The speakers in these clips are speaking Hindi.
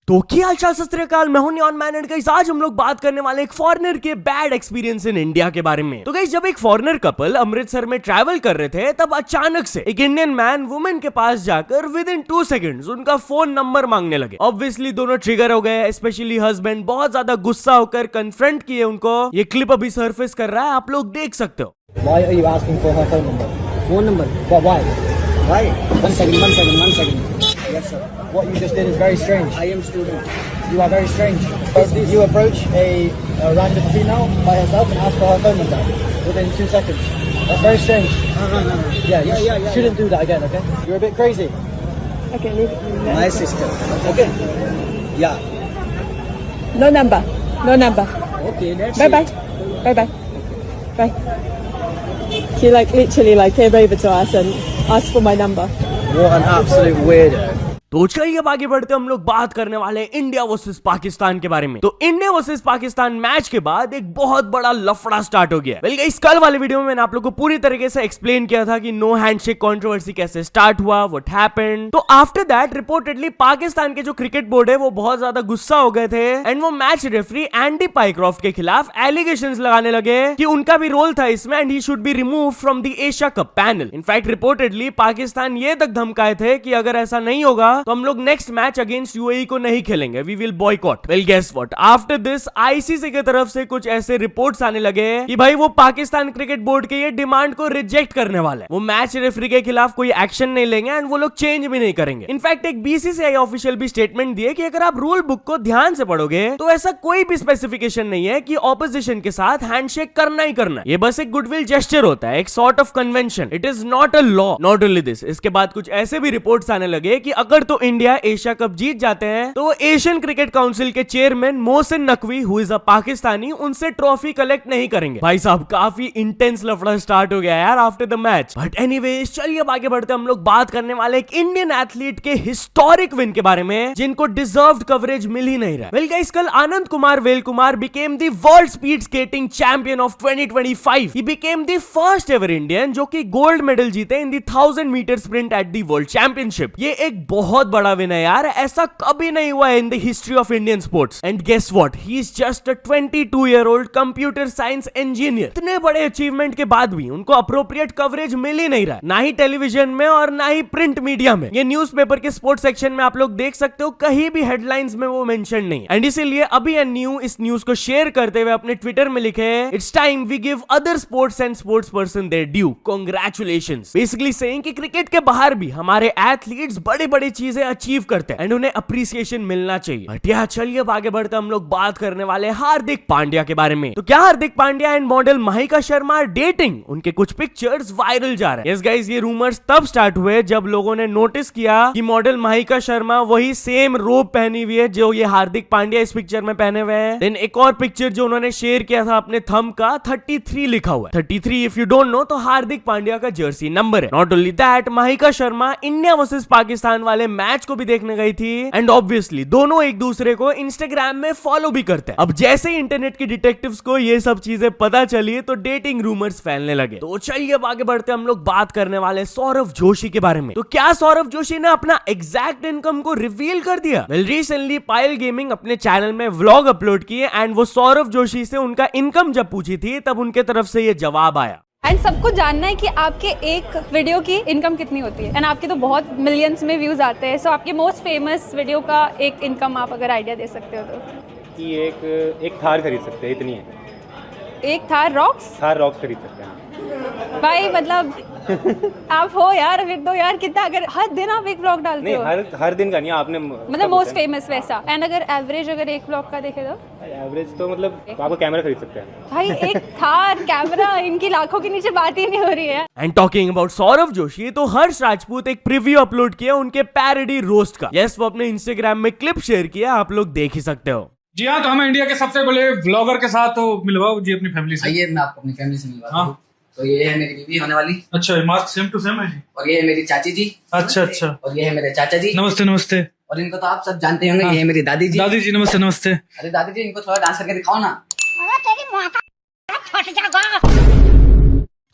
तो क्या हालचाल सत श्री अकाल, मैं हूं नियॉन मैन एंड गाइस आज हम लोग बात करने वाले एक फॉरेनर के बैड एक्सपीरियंस इन इंडिया के बारे में। तो गाइस जब एक फॉरेनर कपल अमृतसर में ट्रैवल कर रहे थे तब अचानक से एक इंडियन मैन वुमेन के पास जाकर विद इन 2 सेकंड्स उनका फोन नंबर मांगने लगे। ऑब्वियसली दोनों ट्रिगर हो गए, स्पेशली हस्बैंड बहुत ज्यादा गुस्सा होकर कन्फ्रंट किए उनको। ये क्लिप अभी सरफेस कर रहा है, आप लोग देख सकते हो। Why are you asking for her phone number? Phone number. But why? Why? One second. Yes, sir. What you just did is very strange. I am student. You are very strange. You approach a random female by herself and ask for her phone number within 2 seconds. That's very strange. No. Yeah, you shouldn't do that again, okay? You're a bit crazy. Okay, leave it. My sister. Okay. Yeah. No number. Okay, let's Bye. Bye. She literally came over to us and asked for my number. What an absolute weirdo. तो चलिए अब आगे बढ़ते हम लोग बात करने वाले हैं इंडिया वर्सेस पाकिस्तान के बारे में। तो इंडिया वर्सेस पाकिस्तान मैच के बाद एक बहुत बड़ा लफड़ा स्टार्ट हो गया। वेल इस कल वाले वीडियो में मैंने आप लोगों को पूरी तरीके से एक्सप्लेन किया था कि नो हैंडशेक कंट्रोवर्सी कैसे स्टार्ट हुआ, व्हाट हैपेंड। तो आफ्टर दैट रिपोर्टेडली पाकिस्तान के जो क्रिकेट बोर्ड है वो बहुत ज्यादा गुस्सा हो गए थे एंड वो मैच रेफरी एंडी पाइक्रॉफ्ट के खिलाफ एलिगेशंस लगाने लगे कि उनका भी रोल था इसमें and he should be remove from the Asia cup panel. In fact reportedly Pakistan ये तक धमकाए थे कि अगर ऐसा नहीं होगा तो हम लोग नेक्स्ट मैच अगेंस्ट यूएई को नहीं खेलेंगे, we will boycott. Well guess what, after this ICC की तरफ से कुछ ऐसे रिपोर्ट्स आने लगे कि भाई वो पाकिस्तान क्रिकेट बोर्ड के ये डिमांड को रिजेक्ट करने वाले हैं। वो मैच रेफरी के खिलाफ कोई एक्शन नहीं लेंगे एंड वो लोग चेंज भी नहीं करेंगे। इनफैक्ट एक बीसीसीआई ऑफिशियल भी स्टेटमेंट दिए कि अगर आप रूल बुक को ध्यान से पढ़ोगे तो ऐसा कोई भी स्पेसिफिकेशन नहीं है कि ऑपोजिशन के साथ हैंडशेक करना ही करना है। ये बस एक गुडविल जेस्चर होता है, एक sort of convention, it is not a law. Not only this, इसके बाद कुछ ऐसे भी रिपोर्ट्स आने लगे कि अगर तो इंडिया एशिया कप जीत जाते हैं तो वो एशियन क्रिकेट काउंसिल के chairman Mohsin Naqvi who is a Pakistani उनसे ट्रॉफी कलेक्ट नहीं करेंगे। भाई साहब काफी इंटेंस लफड़ा स्टार्ट हो गया यार after the match. But anyways चलिए अब आगे बढ़ते हम लोग बात करने वाले एक इंडियन एथलीट के हिस्टोरिक विन के बारे में जिनको डिजर्व्ड कवरेज मिल ही नहीं रहा। वेल गाइस कल Anand Kumar well Kumar became the world speed skating champion of 2025। He became the first ever Indian जो कि गोल्ड मेडल जीते in the 1000 metre sprint at the world championship. ये एक बहुत बड़ा विन है यार, ऐसा कभी नहीं हुआ in the history of Indian sports. And guess what, he is just a 22-year-old computer science engineer. इतने बड़े अचीवमेंट के बाद भी उनको अप्रोप्रिएट कवरेज मिल ही नहीं रहा, ना ही टेलीविजन में और ना ही प्रिंट मीडिया में। ये न्यूज़पेपर के स्पोर्ट्स सेक्शन में आप लोग देख सकते हो, कहीं भी हेडलाइंस में वो मेंशन नहीं। एंड इसीलिए अभी न्यू इस न्यूज को शेयर करते हुए अपने ट्विटर में लिखे, it's time we give other sports and sports person their due, congratulations. Basically saying कि क्रिकेट के बाहर भी हमारे एथलीट्स बड़ी बड़ी चीजें अचीव करते हैं एंड उन्हें अप्रिसिएशन मिलना चाहिए। हटिया चलिए अब आगे बढ़ते हम लोग बात करने वाले हार्दिक पांड्या के बारे में। तो क्या Hardik Pandya and model Mahika Sharma dating? उनके कुछ पिक्चर्स वायरल जा रहे हैं। यस गाइस, ये रूमर्स तब स्टार्ट हुए जब लोगों ने नोटिस किया कि मॉडल महिका शर्मा वही सेम रोब पहनी हुई है जो ये हार्दिक पांड्या इस पिक्चर में पहने हुए हैं। देन एक और पिक्चर जो उन्होंने शेयर किया था अपने थंब का 33 लिखा हुआ है। 33 इफ यू डोंट नो तो हार्दिक पांड्या का जर्सी नंबर है। Not only that, Mahika Sharma India versus Pakistan वाले मैच को भी देखने गई थी एंड ऑब्वियसली दोनों एक दूसरे को इंस्टाग्राम में फॉलो भी करते हैं। अब जैसे ही इंटरनेट के डिटेक्टिव्स को ये सब चीजें पता चली तो डेटिंग रूमर्स फैलने लगे। तो चलिए अब आगे बढ़ते हम लोग बात करने वाले सौरव जोशी के बारे में। तो क्या सौरव जोशी ने अपना एग्जैक्ट इनकम को रिवील कर दिया? वेल रिसेंटली पायल गेमिंग अपने चैनल में व्लॉग अपलोड किए एंड वो सौरव जोशी से उनका इनकम जब पूछी थी तब उनके तरफ से ये जवाब आया। एंड सबको जानना है कि आपके एक वीडियो की इनकम कितनी होती है। एंड आपके तो बहुत मिलियंस में व्यूज आते हैं, सो आपके मोस्ट फेमस वीडियो का एक इनकम आप अगर आइडिया दे सकते हो तो? कि एक थार खरीद सकते हैं, इतनी है। एक थार रॉक्स खरीद सकते हैं भाई, मतलब आप हो यार, फिर तो यार कितना, अगर हर दिन आप एक व्लॉग डालते हो? नहीं, हर दिन का नहीं, आपने मतलब मोस्ट फेमस वैसा। एंड अगर एवरेज अगर एक व्लॉग का देखे तो? एवरेज तो मतलब आपको कैमरा खरीद सकते हैं भाई। एक थार कैमरा, इनकी लाखों के नीचे बात ही नहीं हो रही है। And talking about Saurav Joshi, तो हर्ष राजपूत एक प्रीव्यू अपलोड किया उनके पैरोडी रोस्ट का। यस, वो अपने इंस्टाग्राम में क्लिप शेयर किया, आप लोग देख ही सकते हो। जी हाँ, तो हमें इंडिया के सबसे बड़े व्लॉगर के साथ तो मिलवाओ जी अपनी फैमिली से। आइए मैं आपको अपनी फैमिली से मिलवाता हाँ। हूँ। तो ये है मेरी बीवी होने वाली। अच्छा, मास्क सेम टू सेम है जी। और ये है मेरी चाची जी। अच्छा। और ये है मेरे चाचा जी। नमस्ते। और इनको तो आप सब जानते होंगे। हाँ। ये है मेरी दादी जी। दादी जी नमस्ते। अरे दादी जी, इनको थोड़ा डांस करके दिखाओ ना।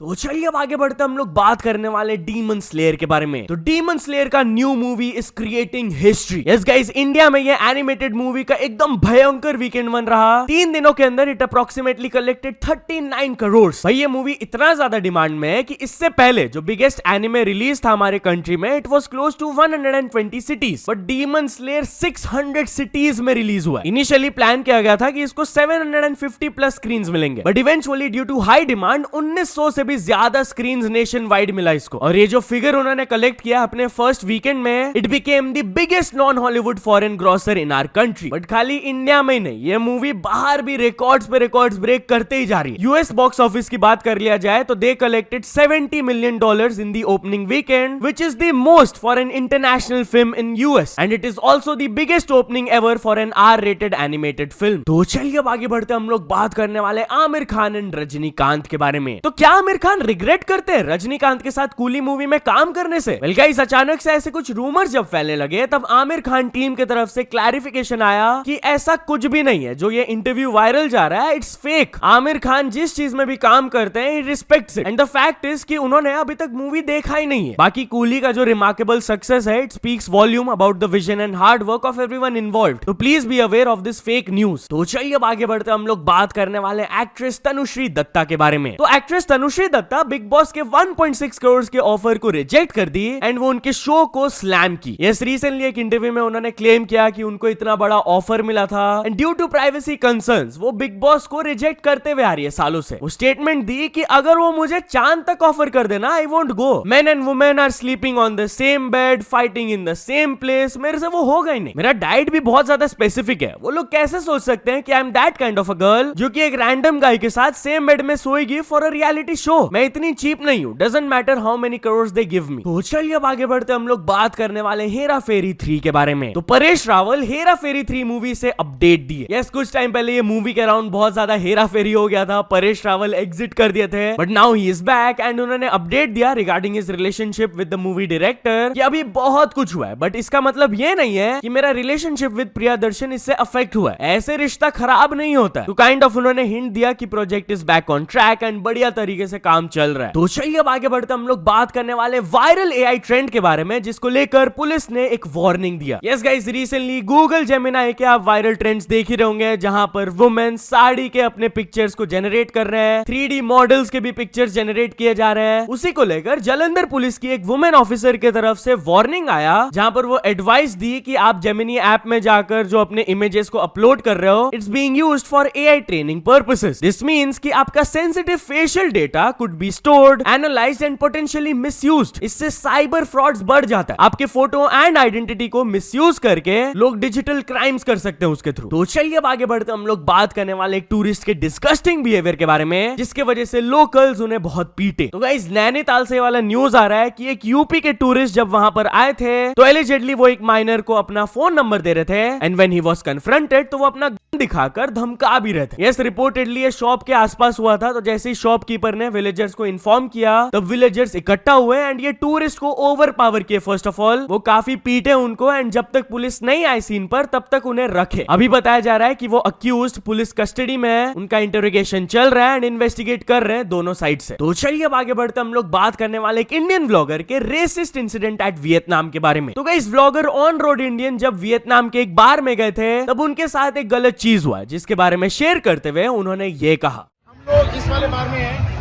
तो चलिए अब आगे बढ़ते हम लोग बात करने वाले डीमन स्लेयर के बारे में। तो डीमन स्लेयर का new movie is creating history. Yes guys, India में ये एनिमेटेड मूवी का एकदम भयंकर वीकेंड बन रहा। 3 दिनों के अंदर इट अप्रोक्सीमेटली कलेक्टेड 39 करोड़। भाई ये मूवी इतना ज्यादा डिमांड में है कि इससे पहले जो बिगेस्ट एनिमे रिलीज था हमारे कंट्री में, it was close to 120 cities, but Demon Slayer 600 cities में रिलीज हुआ। इनिशियली प्लान किया गया था कि इसको 750 प्लस स्क्रीन्स मिलेंगे, but eventually due to high demand 1900 से भी ज्यादा स्क्रीन्स नेशन वाइड मिला इसको। और ये जो फिगर उन्होंने कलेक्ट किया अपने फर्स्ट वीकेंड में, it became the biggest non Hollywood foreign grosser in our country. But खाली इंडिया में ही नहीं, ये मूवी बाहर भी रिकॉर्ड्स पे रिकॉर्ड्स ब्रेक करते ही जा रही है। यूएस बॉक्स ऑफिस की बात कर लिया जाए तो they collected $70 million in the opening weekend, which is the most for an international film in US, and it is also the biggest opening ever for an R-rated animated film. तो चलिए अब आगे बढ़ते हम लोग बात करने वाले आमिर खान एंड रजनीकांत के बारे में। तो क्या आमिर खान रिग्रेट करते हैं रजनीकांत के साथ कूली मूवी में काम करने से? वेल गाइस, अचानक से ऐसे कुछ रूमर्स जब फैलने लगे तब आमिर खान टीम की तरफ से क्लैरिफिकेशन आया कि ऐसा कुछ भी नहीं है। जो ये इंटरव्यू वायरल जा रहा है, इट्स फेक। आमिर खान जिस चीज में भी काम करते हैं, he respects it, and the fact is कि उन्होंने अभी तक मूवी देखा ही नहीं है। बाकी कूली का जो रिमार्केबल सक्सेस है, it speaks volume about the vision and hard work of everyone involved. तो please be aware of this fake news. तो चलिए अब आगे बढ़ते हम लोग बात करने वाले एक्ट्रेस तनुश्री दत्ता के बारे में। तो एक्ट्रेस तनुश्री दत्ता बिग बॉस के 1.6 करोड़ के ऑफर को रिजेक्ट कर दी एंड वो उनके शो को स्लैम की। यस, रिसेंटली एक इंटरव्यू में उन्होंने क्लेम किया कि उनको इतना बड़ा ऑफर मिला था and due to privacy concerns वो बिग बॉस को रिजेक्ट करते हुए आ रही है सालों से। वो स्टेटमेंट दी कि अगर वो मुझे चांद तक ऑफर कर देना, I won't go. Men and women are sleeping on the same bed, fighting in the same place, मेरे से वो होगा ही नहीं। मेरा डाइट भी बहुत ज्यादा स्पेसिफिक है। वो लोग कैसे सोच सकते हैं कि I am that kind of a girl जो कि एक रैंडम गाय के साथ सेम बेड में सोएगी फॉर अ रियलिटी शो। मैं इतनी चीप नहीं हूँ, doesn't matter how many crore they give me. तो चलिए अब आगे बढ़ते हम लोग बात करने वाले हेरा फेरी 3 के बारे में। तो परेश रावल हेरा फेरी 3 मूवी से अपडेट दिए। यस, कुछ टाइम पहले ये मूवी के अराउंड बहुत ज्यादा हेरा फेरी हो गया था, परेश रावल एग्जिट कर दिए थे, but now he is back and उन्होंने अपडेट दिया regarding his relationship with the movie director कि अभी बहुत कुछ हुआ है, बट इसका मतलब ये नहीं है कि मेरा रिलेशनशिप विद प्रियदर्शन इससे अफेक्ट हुआ है। ऐसे रिश्ता खराब नहीं होता। तो काइंड ऑफ उन्होंने हिंट दिया कि project is back on track and बढ़िया तरीके से काम चल रहा है। तो चलिए अब आगे बढ़ते हम लोग बात करने वाले वायरल एआई ट्रेंड के बारे में, जिसको लेकर पुलिस ने एक वार्निंग दिया। Yes guys, recently Google Gemini के आप वायरल ट्रेंड्स देख ही रहे होंगे, जहां पर वुमेन साड़ी के अपने पिक्चर्स को जनरेट कर रहे हैं, 3D मॉडल्स के भी पिक्चर्स जनरेट किए जा रहे हैं। उसी को लेकर जालंधर पुलिस की एक वुमेन ऑफिसर की तरफ से वार्निंग आया, जहां पर वो एडवाइस दी कि आप जेमिनी ऐप में जाकर जो अपने इमेजेस को अपलोड कर रहे हो, it's being used for AI training purposes. This means कि आपका sensitive facial data could be stored, analysed and potentially misused. इससे साइबर फ्रॉड्स बढ़ जाता है। आपके फोटो एंड आइडेंटिटी को मिसयूज करके लोग डिजिटल क्राइम्स कर सकते हैं उसके थ्रू। तो चलिए अब आगे बढ़ते हम लोग बात करने वाले एक टूरिस्ट के डिस्गस्टिंग बिहेवियर के बारे में, जिसके वजह से लोकल्स उन्हें बहुत पीटे। तो गाइस, नैनीताल से वाला न्यूज आ रहा है कि एक यूपी के टूरिस्ट जब वहां पर आए थे तो एलिजेडली वो एक माइनर को अपना फोन नंबर दे रहे थे and when he was confronted तो वो अपना गन दिखाकर धमका भी रहे थे। यस, रिपोर्टेडली ये शॉप के आसपास हुआ था। तो जैसे ही शॉपकीपर ने विलेजर्स को इन्फॉर्म किया तब विलेजर्स इकट्ठा हुए एंड ये टूरिस्ट को ओवर पावर किए। फर्स्ट ऑफ ऑल वो काफी पीटे उनको एंड जब तक पुलिस नहीं आई सीन पर तब तक उन्हें रखे। अभी बताया जा रहा है कि वो अक्यूज्ड पुलिस कस्टडी में है, उनका इंटरोगेशन चल रहा है एंड इन्वेस्टिगेट कर रहे हैं दोनों साइड से। तो चलिए अब आगे बढ़ते हम लोग बात करने वाले एक इंडियन व्लॉगर के रेसिस्ट इंसिडेंट एट वियतनाम के बारे में। तो guys, vlogger on road Indian जब वियतनाम के एक बार में गए थे तब उनके साथ एक गलत चीज हुआ, जिसके बारे में शेयर करते हुए उन्होंने ये कहा। हम लोग इस वाले बार में हैं।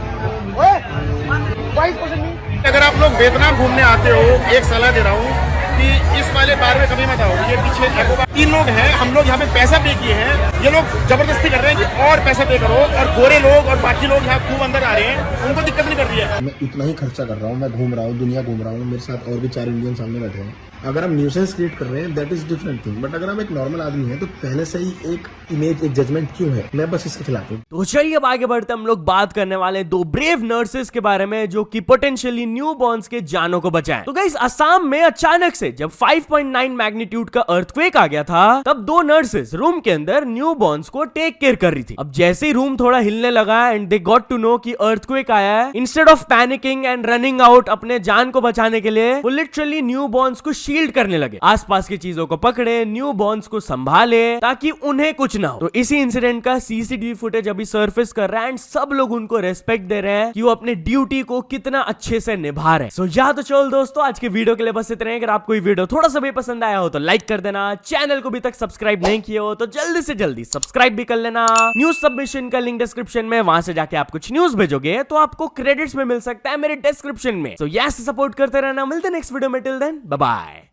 अगर आप लोग वियतनाम घूमने आते हो, एक सलाह दे रहा हूँ कि इस वाले बार में कभी मत आओ। ये पीछे 3 लोग हैं, हम लोग यहाँ पे पैसा पे किए हैं, ये लोग जबरदस्ती कर रहे हैं कि और पैसा पे करो, और गोरे लोग और बाकी लोग यहाँ खूब अंदर आ रहे हैं, उनको दिक्कत नहीं कर रही है। मैं इतना ही खर्चा कर रहा हूँ, मैं घूम रहा हूँ, दुनिया घूम रहा हूँ, मेरे साथ और भी 4 इंडियन सामने बैठे हैं। अगर हम न्यूसेंस क्रिएट कर रहे हैं that is different thing, but अगर हम एक नॉर्मल आदमी हैं तो पहले से ही एक इमेज, एक जजमेंट क्यों है? मैं बस इसके खिलाफ हूँ। तो चलिए अब आगे बढ़ते हम लोग बात करने वाले 2 ब्रेव नर्सेस के बारे में जो कि पोटेंशियली न्यू बॉर्न्स के जानों को बचाएं। तो गाइस, असम में अचानक से जब 5.9 मैग्नीट्यूड का अर्थक्वेक आ गया था, तब 2 नर्सेस रूम के अंदर न्यू बॉर्न्स को टेक केयर कर रही थी। अब जैसे ही रूम थोड़ा हिलने लगा and they got to know कि अर्थक्वेक आया है, instead of panicking and running out अपने जान को बचाने के लिए, वो लिटरली न्यू बॉर्न्स को शील्ड करने लगे, आसपास की चीजों को पकड़े, न्यू बॉर्न्स को संभाले ताकि उन्हें कुछ ना हो। तो इसी इंसिडेंट का सीसीटीवी फुटेज अभी सरफेस कर रहा है एंड सब लोग उनको रेस्पेक्ट दे रहे हैं कि वो अपने ड्यूटी को कितना अच्छे से निभा रहे हैं। सो या तो चलो दोस्तों, आज के वीडियो के लिए बस इतना ही। अगर आपको ये वीडियो थोड़ा सा भी पसंद आया हो तो लाइक कर देना, चैनल को भी तक सब्सक्राइब नहीं किए हो तो जल्दी से जल्दी सब्सक्राइब भी कर लेना। न्यूज सबमिशन का लिंक डिस्क्रिप्शन में, वहां से जाके आप कुछ न्यूज भेजोगे तो आपको क्रेडिट्स में मिल सकता है मेरे डिस्क्रिप्शन में। सो यस, सपोर्ट करते रहना। मिलते हैं नेक्स्ट वीडियो में। Till then bye bye.